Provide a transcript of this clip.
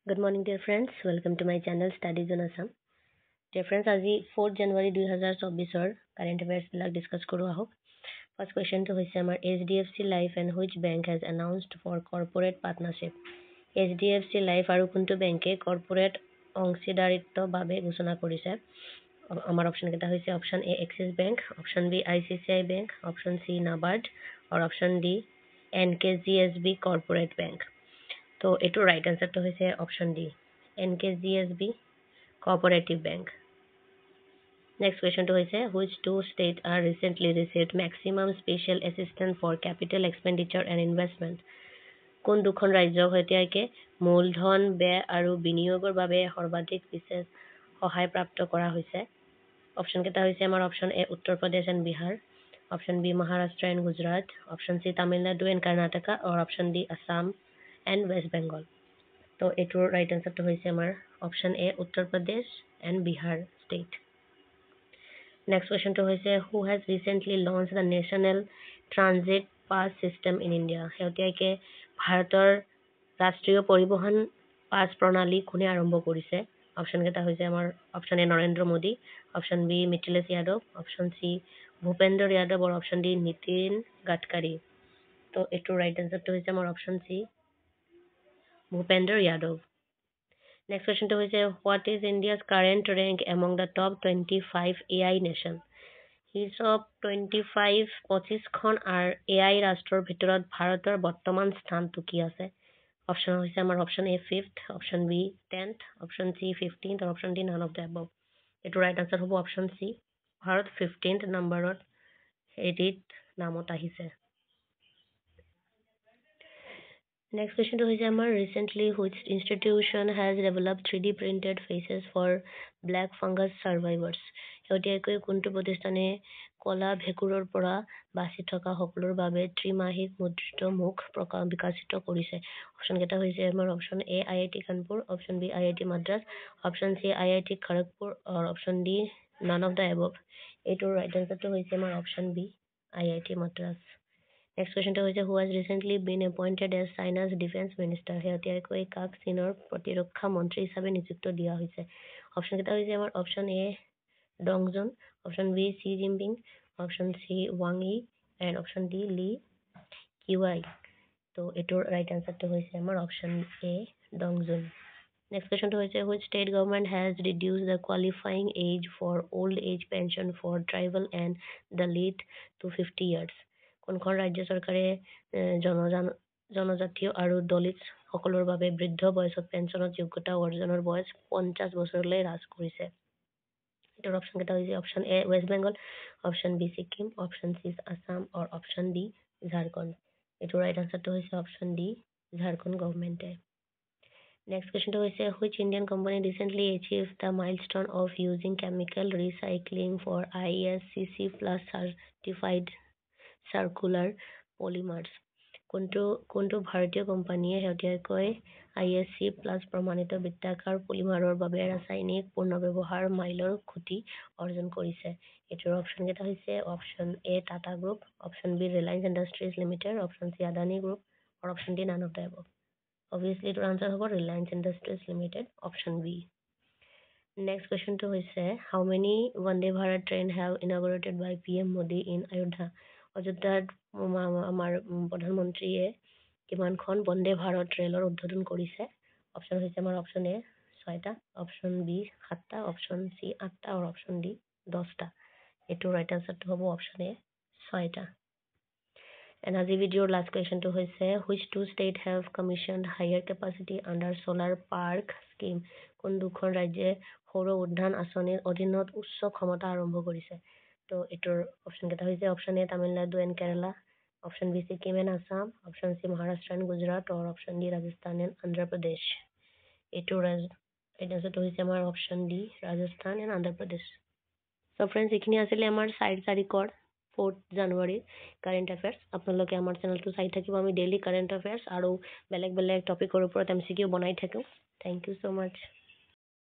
Good morning, dear friends. Welcome to my channel Studies on Assam. Dear friends, আজি 4 জানুৱাৰী 2024 current affairs বিলাক discuss কৰো আহক। First কোৱেশ্চনটো হৈছে আমাৰ HDFC Life and which bank has announced for corporate partnership? HDFC Life আৰু কোনটো বেংকে corporate অংশীদাৰিত্ব বাবে ঘোষণা কৰিছে? আমাৰ অপচন কেইটা হৈছে option A Axis bank, option B ICICI bank, option C NABARD আৰু option D NKGSB corporate bank. তো এইটো ৰাইট আনসাৰটো হৈছে option D NKGSB cooperative bank. Next কুৱেশ্যনটো হৈছে which two states are recently received maximum special assistance for capital expenditure and investment? কোন দুখন ৰাজ্যক এতিয়ালৈকে মূলধন ব্যয় আৰু বিনিয়োগৰ বাবে সৰ্বাধিক বিশেষ সহায় প্ৰাপ্ত কৰা হৈছে? অপচন কেইটা হৈছে আমাৰ option A Uttar Pradesh and Bihar, option B Maharashtra and Gujarat, option C Tamil Nadu and Karnataka আৰু option D Assam and West Bengal. তো এইটোৰ ৰাইট আনসাৰটো হৈছে আমাৰ option A Uttar Pradesh and Bihar state. Next কুৱেশ্যনটো হৈছে who has recently launch the national transit pass system in India? শেহতীয়াকৈ ভাৰতৰ ৰাষ্ট্ৰীয় পৰিবহণ পাছ প্ৰণালী কোনে আৰম্ভ কৰিছে? অপচন কেইটা হৈছে আমাৰ option A Narendra Modi, option B Mithilesh Yadav, option C Bhupender Yadav আৰু অপচন ডি নীতিন গাডকাৰী। তো এইটোৰ ৰাইট আনসাৰটো হৈছে আমাৰ option C Bhupender Yadav. Next কুৱেশ্যনটো হৈছে what is India's current rank among the top 25 AI nation? শীৰ্ষ 25খন AI ৰাষ্ট্ৰৰ ভিতৰত ভাৰতৰ বৰ্তমান স্থানটো কি আছে? অপচন হৈছে আমাৰ option A 5th, option B 10th, option C 15th আৰু option D none of the above. এইটো ৰাইট আনসাৰ হ'ব অপচন চি ভাৰত 15th নম্বৰত নামত আহিছে। নেক্সট কুৱেশ্যনটো হৈছে আমাৰ recently which institution has developed 3D printed faces for black fungus survivors? শেহতীয়াকৈ কোনটো প্ৰতিষ্ঠানে কলা ভেঁকুৰৰ পৰা বাচি থকা সকলৰ বাবে ত্ৰিমাসিক মুদ্ৰিত মুখ বিকশিত কৰিছে? অপচন কেইটা হৈছে আমাৰ option A IIT Kanpur, option B IIT Madras, option C IIT Kharagpur আৰু option D none of the above. এইটোৰ ৰাইট আনসাৰটো হৈছে আমাৰ option B IIT Madras. Next কুৱেশ্যনটো হৈছে who has recently been appointed as China's defence minister? শেহতীয়াকৈ কাক চীনৰ প্ৰতিৰক্ষা মন্ত্ৰী হিচাপে নিযুক্ত দিয়া হৈছে? অপচন কেইটা হৈছে আমাৰ option A Dong Jun, option B Xi Jinping, option C ৱাং Yi and option D Li Qi. তো এইটোৰ ৰাইট আনসাৰটো হৈছে আমাৰ option A Dong Jun. Next কুৱেশ্যনটো হৈছে which state government has reduce the qualifying age for old age pension for tribal and Dalit to 50 years? কোনখন ৰাজ্য চৰকাৰে জনজাতীয় আৰু দলিত সকলৰ বাবে বৃদ্ধ বয়সত পেঞ্চনত যোগ্যতা অৰ্জনৰ বয়স 50 বছৰলৈ হ্ৰাস কৰিছে? এইটোৰ অপচন কেইটা হৈছে option A West Bengal, option B Sikkim, option C Assam আৰু অপচন ডি ঝাৰখণ্ড। এইটোৰ ৰাইট আনসাৰটো হৈছে অপচন ডি ঝাৰখণ্ড গভৰ্ণমেণ্টে। নেক্সট কুৱেশ্যনটো হৈছে which Indian company recently achieve the milestone of using chemical recycling for ISCC plus certified circular polymers? কোনটো ভাৰতীয় কোম্পানীয়ে শেহতীয়াকৈ ISC প্লাছ প্ৰমাণিত বৃত্তাকাৰ পলিমাৰৰ বাবে ৰাসায়নিক পুনৰ্ব্যৱহাৰ মাইলৰ খুঁটি অৰ্জন কৰিছে? এইটোৰ অপচন কেইটা হৈছে option A Tata group, option B Reliance Industries Limited, option C Adani group আৰু option D none of the above. Obviously এইটোৰ আনসাৰ হ'ব Reliance Industries Limited, option B. Next কুৱেশ্যনটো হৈছে how many Vande Bharat train have inaugurated by PM Modi in Ayodhya? অযোধ্যাত আমাৰ প্ৰধানমন্ত্ৰীয়ে কিমানখন বন্দে ভাৰত ৰেলৰ উদ্বোধন কৰিছে? অপচন হৈছে আমাৰ অপচন এ 6টা, অপচন বি 7টা, অপচন চি 8টা আৰু অপচন ডি 10টা। এইটোৰ ৰাইট আনসাৰটো হ'ব অপচন এ 6টা। এণ্ড আজি ভিডিঅ'ৰ লাষ্ট কুৱেশ্যনটো হৈছে which two state have commissioned higher capacity under solar park scheme? কোন দুখন ৰাজ্যে সৌৰ উদ্যান আঁচনিৰ অধীনত উচ্চ ক্ষমতা আৰম্ভ কৰিছে? তো এইটোৰ অপচন কেইটা হৈছে option A Tamil Nadu and Kerala, option B Sikkim and Assam, option C Maharashtra and Gujarat আৰু option D Rajasthan and Andhra Pradesh. এইটোৰ ৰাইট আনসাৰটো হৈছে আমাৰ option D Rajasthan and Andhra Pradesh. So' friends এইখিনি আছিলে আমাৰ 4 তাৰিখৰ 4 জানুৱাৰীৰ কাৰেণ্ট এফেয়াৰ্ছ। আপোনালোকে আমাৰ চেনেলটো চাই থাকিব, আমি ডেইলি কাৰেণ্ট এফেয়াৰ্ছ আৰু বেলেগ বেলেগ টপিকৰ ওপৰত MCQ বনাই থাকোঁ। Thank you so' much.